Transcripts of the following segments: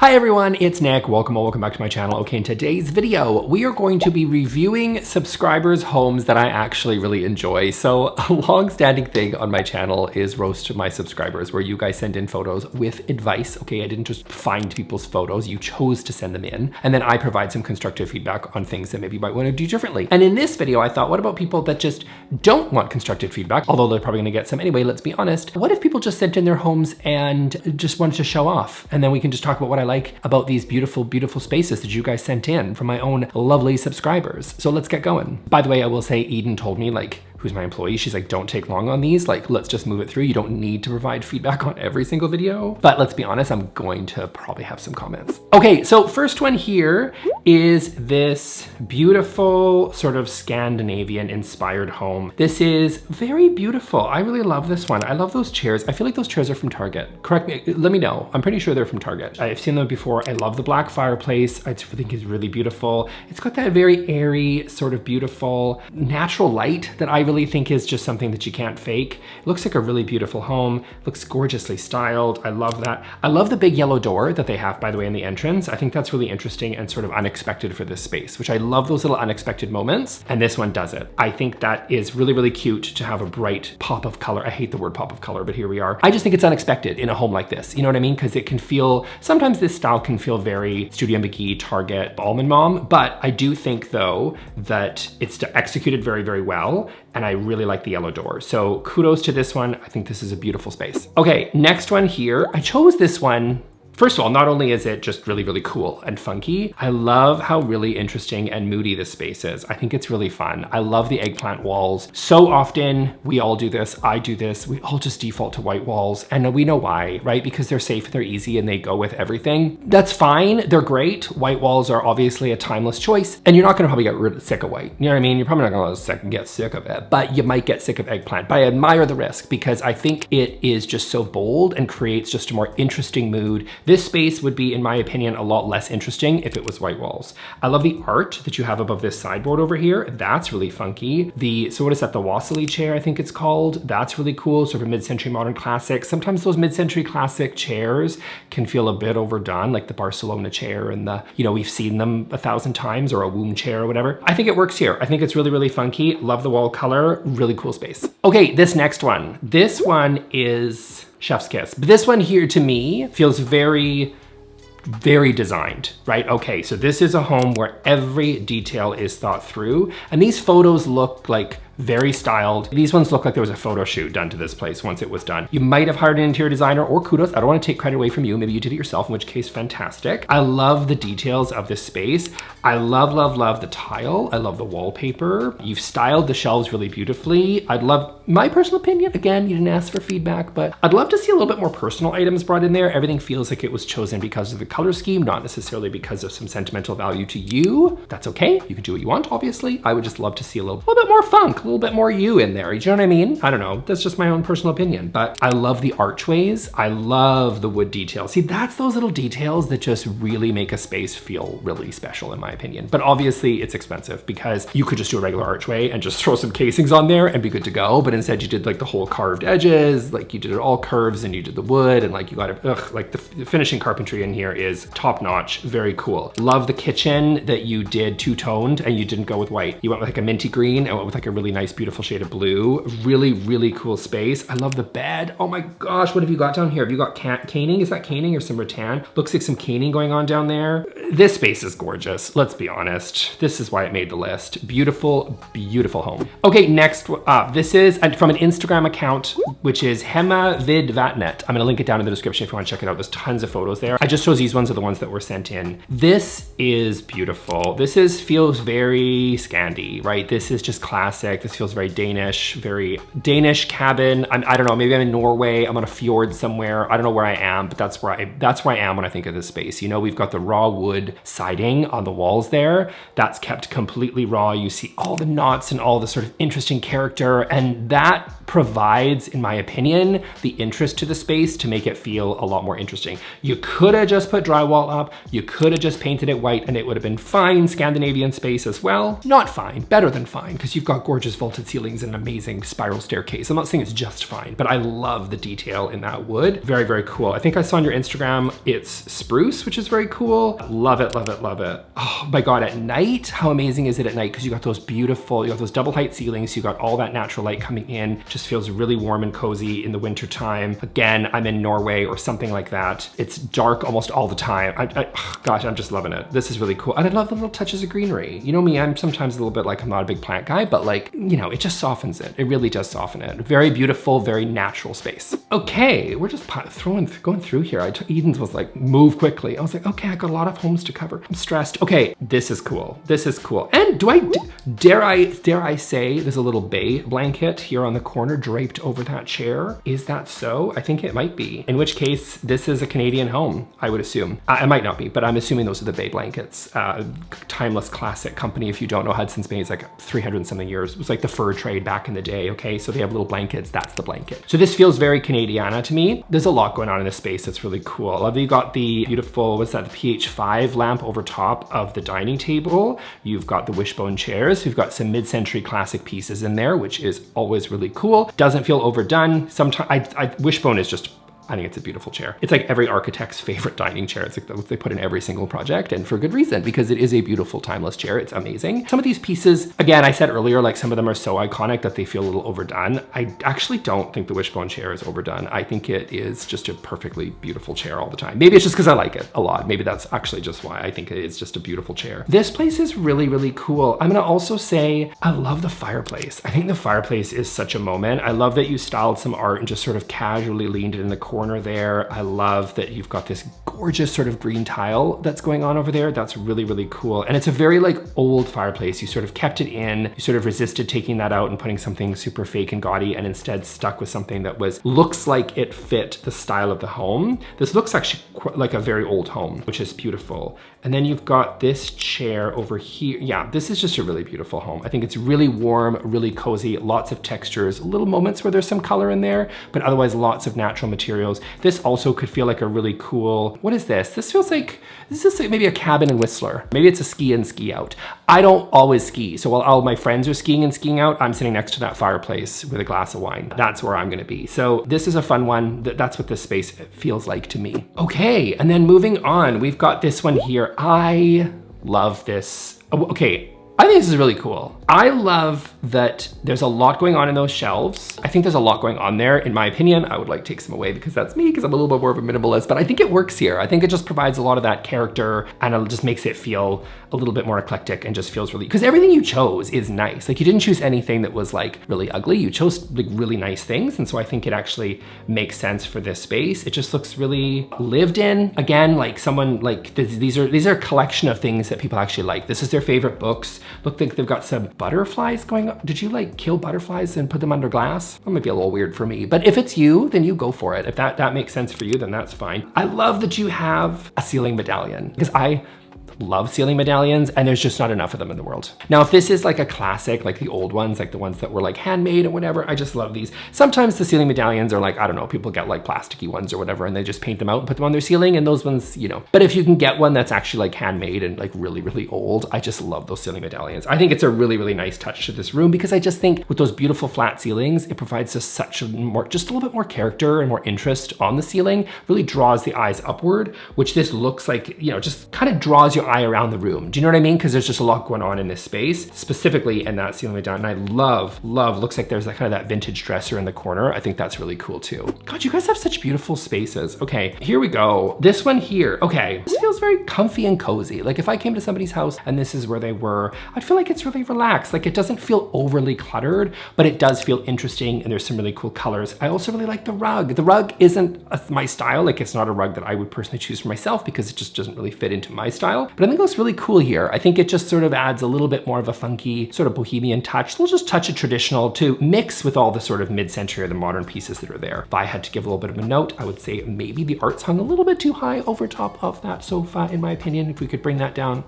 Hi everyone, it's Nick. Welcome back to my channel. Okay, in today's video, we are going to be reviewing subscribers' homes that I actually really enjoy. So a long-standing thing on my channel is roast my subscribers, where you guys send in photos with advice. Okay, I didn't just find people's photos, you chose to send them in. And then I provide some constructive feedback on things that maybe you might want to do differently. And in this video, I thought, what about people that just don't want constructive feedback? Although they're probably gonna get some anyway, let's be honest. What if people just sent in their homes and just wanted to show off? And then we can just talk about what I like about these beautiful, beautiful spaces that you guys sent in from my own lovely subscribers. So let's get going. By the way, I will say Eden told me, like, who's my employee, she's like, don't take long on these. Like, let's just move it through. You don't need to provide feedback on every single video. But let's be honest, I'm going to probably have some comments. Okay, so first one here is this beautiful sort of Scandinavian inspired home. This is very beautiful. I really love this one. I love those chairs. I feel like those chairs are from Target. Correct me, let me know. I'm pretty sure they're from Target. I've seen them before. I love the black fireplace. I think it's really beautiful. It's got that very airy, sort of beautiful, natural light that I really think is just something that you can't fake. It looks like a really beautiful home. Looks gorgeously styled. I love that. I love the big yellow door that they have, by the way, in the entrance. I think that's really interesting and sort of unexpected for this space, which I love those little unexpected moments. And this one does it. I think that is really, really cute to have a bright pop of color. I hate the word pop of color, but here we are. I just think it's unexpected in a home like this. You know what I mean? Because it can feel, sometimes this style can feel very Studio McGee, Target, Almond Mom. But I do think though that it's executed very, very well. And I really like the yellow door. So kudos to this one. I think this is a beautiful space. Okay, next one here. I chose this one. First of all, not only is it just really, really cool and funky, I love how really interesting and moody this space is. I think it's really fun. I love the eggplant walls. So often we all do this, I do this, we all just default to white walls, and we know why, right? Because they're safe, they're easy, and they go with everything. That's fine, they're great. White walls are obviously a timeless choice, and you're not gonna probably get sick of white. You know what I mean? You're probably not gonna get sick of it, but you might get sick of eggplant. But I admire the risk because I think it is just so bold and creates just a more interesting mood. This space would be, in my opinion, a lot less interesting if it was white walls. I love the art that you have above this sideboard over here. That's really funky. So what is that? The Wassily chair, I think it's called. That's really cool. Sort of mid-century modern classic. Sometimes those mid-century classic chairs can feel a bit overdone, like the Barcelona chair and the, you know, we've seen them 1,000 times, or a womb chair or whatever. I think it works here. I think it's really, really funky. Love the wall color. Really cool space. Okay, this next one. This one is chef's kiss. But this one here to me feels very, very designed, right? Okay, so this is a home where every detail is thought through, and these photos look like very styled. These ones look like there was a photo shoot done to this place once it was done. You might have hired an interior designer, or kudos. I don't want to take credit away from you. Maybe you did it yourself, in which case, fantastic. I love the details of this space. I love, love, love the tile. I love the wallpaper. You've styled the shelves really beautifully. I'd love, my personal opinion, again, you didn't ask for feedback, but I'd love to see a little bit more personal items brought in there. Everything feels like it was chosen because of the color scheme, not necessarily because of some sentimental value to you. That's okay. You can do what you want, obviously. I would just love to see a little bit more funk, a little bit more you in there. You know what I mean? I don't know. That's just my own personal opinion, but I love the archways. I love the wood details. See, that's those little details that just really make a space feel really special, in my opinion. But obviously it's expensive because you could just do a regular archway and just throw some casings on there and be good to go. But instead you did like the whole carved edges, like you did it all curves, and you did the wood, and like you got it, like the finishing carpentry in here is top notch, very cool. Love the kitchen that you did two-toned and you didn't go with white. You went with like a minty green and went with like a really nice, beautiful shade of blue. Really, really cool space. I love the bed. Oh my gosh, what have you got down here? Have you got caning? Is that caning or some rattan? Looks like some caning going on down there. This space is gorgeous. Let's be honest. This is why it made the list. Beautiful, beautiful home. Okay, next up, this is from an Instagram account, which is Hema Vid Vatnet. I'm gonna link it down in the description if you wanna check it out. There's tons of photos there. I just chose these ones are the ones that were sent in. This is beautiful. This feels very Scandi, right? This is just classic. This feels very Danish cabin. I don't know, maybe I'm in Norway, I'm on a fjord somewhere. I don't know where I am, but that's where I am when I think of this space. You know, we've got the raw wood siding on the walls there. That's kept completely raw. You see all the knots and all the sort of interesting character, and that provides, in my opinion, the interest to the space to make it feel a lot more interesting. You could have just put drywall up, you could have just painted it white and it would have been fine. Scandinavian space as well. Not fine, better than fine, because you've got gorgeous vaulted ceilings and an amazing spiral staircase. I'm not saying it's just fine, but I love the detail in that wood. Very, very cool. I think I saw on your Instagram, it's spruce, which is very cool. Love it, love it, love it. Oh my God, at night, how amazing is it at night? Because you got those beautiful, you got those double height ceilings, you got all that natural light coming in, just feels really warm and cozy in the winter time. Again, I'm in Norway or something like that. It's dark almost all the time. Gosh, I'm just loving it. This is really cool. And I love the little touches of greenery. You know me, I'm sometimes a little bit like, I'm not a big plant guy, but like, you know, it just softens it. It really does soften it. Very beautiful, very natural space. Okay, we're just going through here. Eden's was like, move quickly. I was like, okay, I got a lot of homes to cover. I'm stressed. Okay, this is cool. This is cool. And dare I say there's a little bay blanket here on the corner draped over that chair? Is that so? I think it might be. In which case, this is a Canadian home, I would assume. I might not be, but I'm assuming those are the bay blankets. Timeless classic company. If you don't know, Hudson's Bay is like 300 and something years. It was like the fur trade back in the day, okay? So they have little blankets, that's the blanket. So this feels very Canadiana to me. There's a lot going on in this space that's really cool. I love that you got the beautiful, what's that, the PH5 lamp over top of the dining table. You've got the wishbone chairs. You've got some mid-century classic pieces in there, which is always really cool. Doesn't feel overdone. Sometimes, wishbone is just, I think it's a beautiful chair. It's like every architect's favorite dining chair. It's like what they put in every single project, and for good reason, because it is a beautiful timeless chair. It's amazing. Some of these pieces, again, I said earlier, like some of them are so iconic that they feel a little overdone. I actually don't think the wishbone chair is overdone. I think it is just a perfectly beautiful chair all the time. Maybe it's just because I like it a lot. Maybe that's actually just why I think it is just a beautiful chair. This place is really, really cool. I'm gonna also say, I love the fireplace. I think the fireplace is such a moment. I love that you styled some art and just sort of casually leaned it in the corner there. I love that you've got this gorgeous sort of green tile that's going on over there. That's really, really cool. And it's a very like old fireplace. You sort of kept it in, you sort of resisted taking that out and putting something super fake and gaudy, and instead stuck with something that looks like it fit the style of the home. This looks actually like a very old home, which is beautiful. And then you've got this chair over here. Yeah, this is just a really beautiful home. I think it's really warm, really cozy, lots of textures, little moments where there's some color in there, but otherwise lots of natural materials. This also could feel like a really cool, what is this? This feels like, this is like maybe a cabin in Whistler. Maybe it's a ski in, ski out. I don't always ski, so while all my friends are skiing and skiing out, I'm sitting next to that fireplace with a glass of wine. That's where I'm gonna be. So this is a fun one. That's what this space feels like to me. Okay, and then moving on, we've got this one here. I love this. Okay, I think this is really cool. I love that there's a lot going on in those shelves. I think there's a lot going on there. In my opinion, I would like to take some away because that's me, because I'm a little bit more of a minimalist, but I think it works here. I think it just provides a lot of that character, and it just makes it feel a little bit more eclectic and just feels really, because everything you chose is nice. Like you didn't choose anything that was like really ugly. You chose like really nice things. And so I think it actually makes sense for this space. It just looks really lived in. Again, like someone like, these are a collection of things that people actually like. This is their favorite books. Look like they've got some butterflies going on. Did you like kill butterflies and put them under glass? That might be a little weird for me, but if it's you, then you go for it. If that makes sense for you, then that's fine. I love that you have a ceiling medallion, because I love ceiling medallions, and there's just not enough of them in the world. Now, if this is like a classic, like the old ones, like the ones that were like handmade or whatever, I just love these. Sometimes the ceiling medallions are like, I don't know, people get like plasticky ones or whatever, and they just paint them out and put them on their ceiling, and those ones, you know. But if you can get one that's actually like handmade and like really, really old, I just love those ceiling medallions. I think it's a really, really nice touch to this room, because I just think with those beautiful flat ceilings, it provides just such a just a little bit more character and more interest on the ceiling, really draws the eyes upward, which this looks like, you know, just kind of draws your eye around the room. Do you know what I mean? Because there's just a lot going on in this space, specifically in that ceiling medallion. And I love, looks like there's that kind of that vintage dresser in the corner. I think that's really cool too. God, you guys have such beautiful spaces. Okay, here we go. This one here, okay. This feels very comfy and cozy. Like if I came to somebody's house and this is where they were, I'd feel like it's really relaxed. Like it doesn't feel overly cluttered, but it does feel interesting, and there's some really cool colors. I also really like the rug. The rug isn't my style. Like it's not a rug that I would personally choose for myself, because it just doesn't really fit into my style. But I think it looks really cool here. I think it just sort of adds a little bit more of a funky sort of bohemian touch. We'll just touch a traditional to mix with all the sort of mid-century or the modern pieces that are there. If I had to give a little bit of a note, I would say maybe the art's hung a little bit too high over top of that sofa, in my opinion. If we could bring that down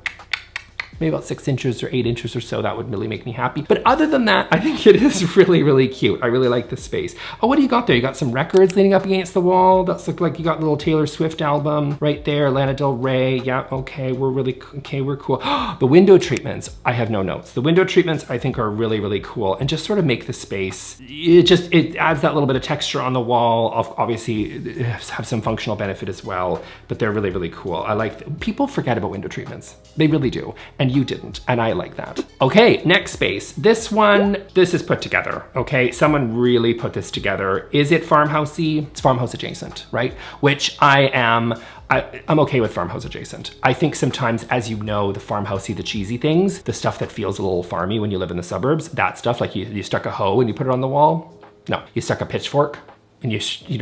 maybe about 6 inches or 8 inches or so. That would really make me happy. But other than that, I think it is really, really cute. I really like the space. Oh, what do you got there? You got some records leaning up against the wall. That's look like you got a little Taylor Swift album right there. Lana Del Rey. Yeah, okay, we're cool. The window treatments, I have no notes. The window treatments I think are really, really cool and just sort of make the space, it adds that little bit of texture on the wall. Obviously have some functional benefit as well, but they're really, really cool. I like, people forget about window treatments. They really do. And you didn't, and I like that. Okay, next space. This one, this is put together, okay? Someone really put this together. Is it farmhousey? It's farmhouse adjacent, right? Which I'm okay with farmhouse adjacent. I think sometimes, as you know, the farmhousey, the cheesy things, the stuff that feels a little farmy when you live in the suburbs, that stuff, like you stuck a hoe and you put it on the wall. No, you stuck a pitchfork and you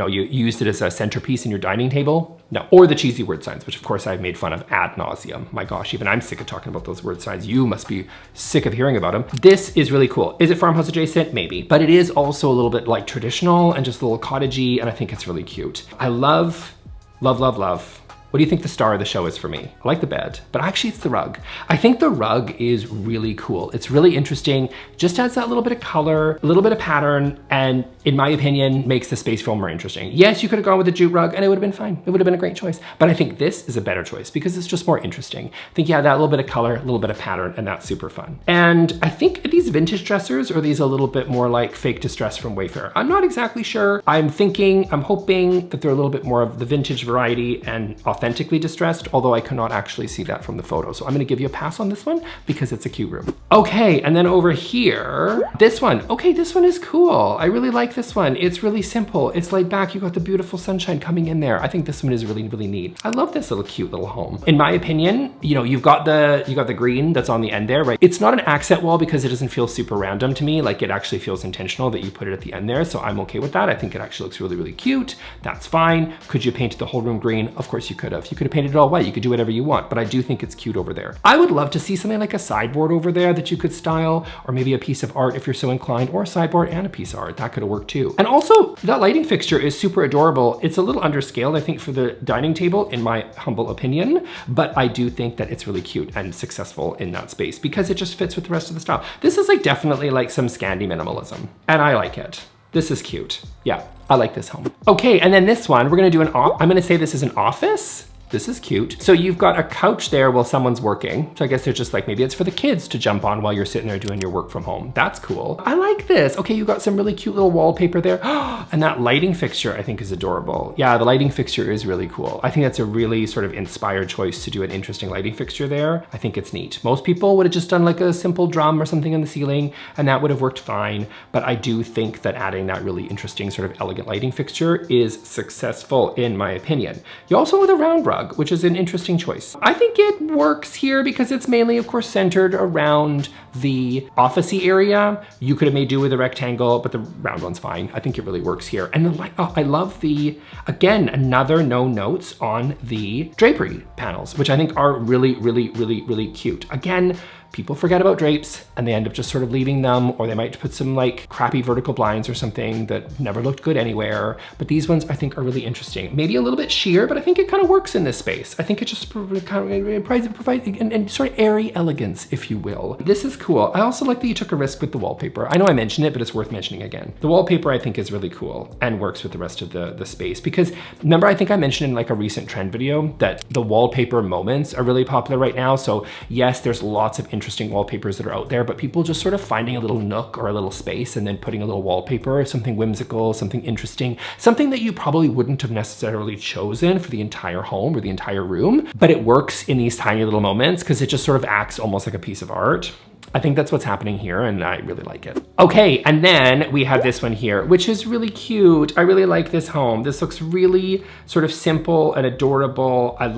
used it as a centerpiece in your dining table. No, or the cheesy word signs, which of course I've made fun of ad nauseum. My gosh, even I'm sick of talking about those word signs. You must be sick of hearing about them. This is really cool. Is it farmhouse adjacent? Maybe, but it is also a little bit like traditional and just a little cottagey, and I think it's really cute. I love, love, love, love. What do you think the star of the show is for me? I like the bed, but actually it's the rug. I think the rug is really cool. It's really interesting, just adds that little bit of color, a little bit of pattern, and in my opinion, makes the space feel more interesting. Yes, you could have gone with the jute rug and it would have been fine. It would have been a great choice. But I think this is a better choice because it's just more interesting. I think you have that little bit of color, a little bit of pattern, and that's super fun. And I think these vintage dressers, or these a little bit more like fake distress from Wayfair. I'm not exactly sure. I'm hoping that they're a little bit more of the vintage variety and authentically distressed, although I cannot actually see that from the photo. So I'm gonna give you a pass on this one because it's a cute room. Okay, and then over here, this one. Okay, this one is cool. I really like this one. It's really simple. It's laid back. You got the beautiful sunshine coming in there. I think this one is really, really neat. I love this little cute little home. In my opinion, you've got the green that's on the end there, right? It's not an accent wall because it doesn't feel super random to me. Like, it actually feels intentional that you put it at the end there. So I'm okay with that. I think it actually looks really, really cute. That's fine. Could you paint the whole room green? Of course you could have. You could have painted it all white. You could do whatever you want, but I do think it's cute over there. I would love to see something like a sideboard over there that you could style, or maybe a piece of art if you're so inclined, or a sideboard and a piece of art. That could have worked too. And also, that lighting fixture is super adorable. It's a little underscaled, I think, for the dining table, in my humble opinion, but I do think that it's really cute and successful in that space because it just fits with the rest of the style. This is like definitely like some Scandi minimalism, and I like it. This is cute. Yeah, I like this home. Okay, and then this one, we're gonna do I'm gonna say this is an office. This is cute. So you've got a couch there while someone's working. So I guess they're just like, maybe it's for the kids to jump on while you're sitting there doing your work from home. That's cool. I like this. Okay, you've got some really cute little wallpaper there. And that lighting fixture I think is adorable. Yeah, the lighting fixture is really cool. I think that's a really sort of inspired choice to do an interesting lighting fixture there. I think it's neat. Most people would have just done like a simple drum or something in the ceiling, and that would have worked fine. But I do think that adding that really interesting sort of elegant lighting fixture is successful in my opinion. You also with a round rug, which is an interesting choice. I think it works here because it's mainly, of course, centered around the officey area. You could have made do with a rectangle, but the round one's fine. I think it really works here. And I love again, another no notes on the drapery panels, which I think are really, really, really, really cute. Again, people forget about drapes and they end up just sort of leaving them, or they might put some like crappy vertical blinds or something that never looked good anywhere. But these ones I think are really interesting. Maybe a little bit sheer, but I think it kind of works in this space. I think it just provides and sort of airy elegance, if you will. This is cool. I also like that you took a risk with the wallpaper. I know I mentioned it, but it's worth mentioning again. The wallpaper I think is really cool and works with the rest of the space, because remember, I think I mentioned in like a recent trend video that the wallpaper moments are really popular right now. So yes, there's lots of interesting wallpapers that are out there, but people just sort of finding a little nook or a little space and then putting a little wallpaper, something whimsical, something interesting, something that you probably wouldn't have necessarily chosen for the entire home or the entire room, but it works in these tiny little moments because it just sort of acts almost like a piece of art. I think that's what's happening here, and I really like it. Okay, and then we have this one here, which is really cute. I really like this home. This looks really sort of simple and adorable. I'm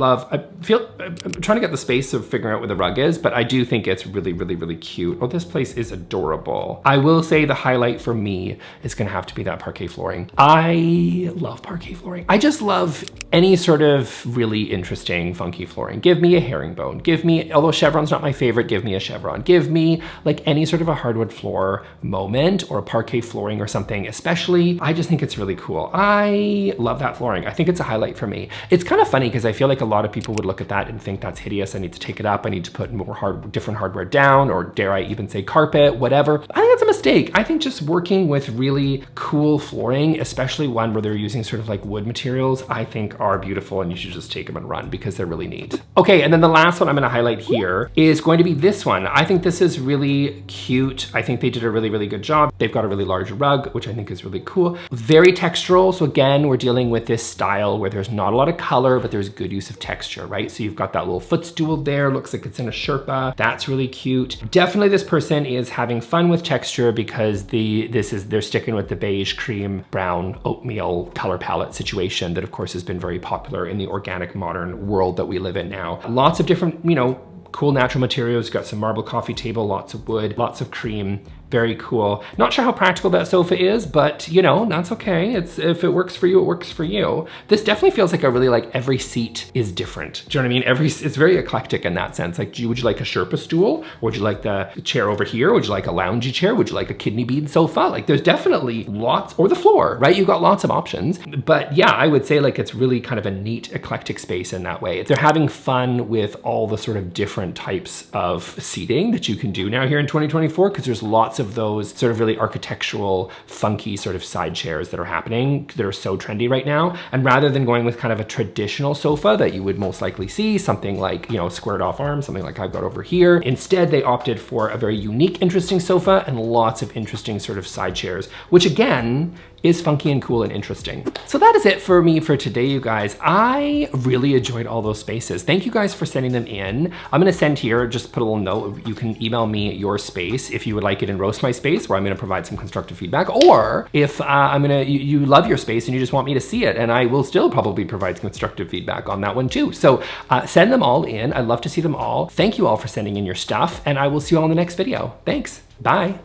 trying to get the space of figuring out where the rug is, but I do think it's really, really, really cute. Oh, this place is adorable. I will say the highlight for me is gonna have to be that parquet flooring. I love parquet flooring. I just love any sort of really interesting, funky flooring. Give me a herringbone. Give me, although chevron's not my favorite, give me a chevron. Give me me like any sort of a hardwood floor moment or parquet flooring or something, especially. I just think it's really cool. I love that flooring. I think it's a highlight for me. It's kind of funny because I feel like a lot of people would look at that and think that's hideous. I need to take it up. I need to put more different hardware down, or dare I even say carpet, whatever. I think that's a mistake. I think just working with really cool flooring, especially one where they're using sort of like wood materials, I think are beautiful, and you should just take them and run because they're really neat. Okay, and then the last one I'm gonna highlight here is going to be this one. I think this is really cute. I think they did a really, really good job. They've got a really large rug, which I think is really cool. Very textural. So again, we're dealing with this style where there's not a lot of color, but there's good use of texture, right? So you've got that little footstool there. Looks like it's in a Sherpa. That's really cute. Definitely this person is having fun with texture because they're sticking with the beige, cream, brown, oatmeal color palette situation that of course has been very popular in the organic modern world that we live in now. Lots of different, you know, cool natural materials. Got some marble coffee table, lots of wood, lots of cream. Very cool. Not sure how practical that sofa is, but you know, that's okay. If it works for you, it works for you. This definitely feels like a really like every seat is different. Do you know what I mean? It's very eclectic in that sense. Like, would you like a Sherpa stool? Or would you like the chair over here? Would you like a loungy chair? Would you like a kidney bead sofa? Like there's definitely lots, or the floor, right? You've got lots of options. But yeah, I would say like it's really kind of a neat eclectic space in that way. They're having fun with all the sort of different types of seating that you can do now here in 2024, because there's lots of those sort of really architectural, funky sort of side chairs that are happening that are so trendy right now. And rather than going with kind of a traditional sofa that you would most likely see, something like, you know, squared off arms, something like I've got over here, instead they opted for a very unique, interesting sofa and lots of interesting sort of side chairs, which again, is funky and cool and interesting. So that is it for me for today, you guys. I really enjoyed all those spaces. Thank you guys for sending them in. I'm gonna send here, just put a little note. You can email me your space if you would like it in Roast My Space, where I'm gonna provide some constructive feedback, or if you love your space and you just want me to see it, and I will still probably provide constructive feedback on that one too. So send them all in. I'd love to see them all. Thank you all for sending in your stuff, and I will see you all in the next video. Thanks, bye.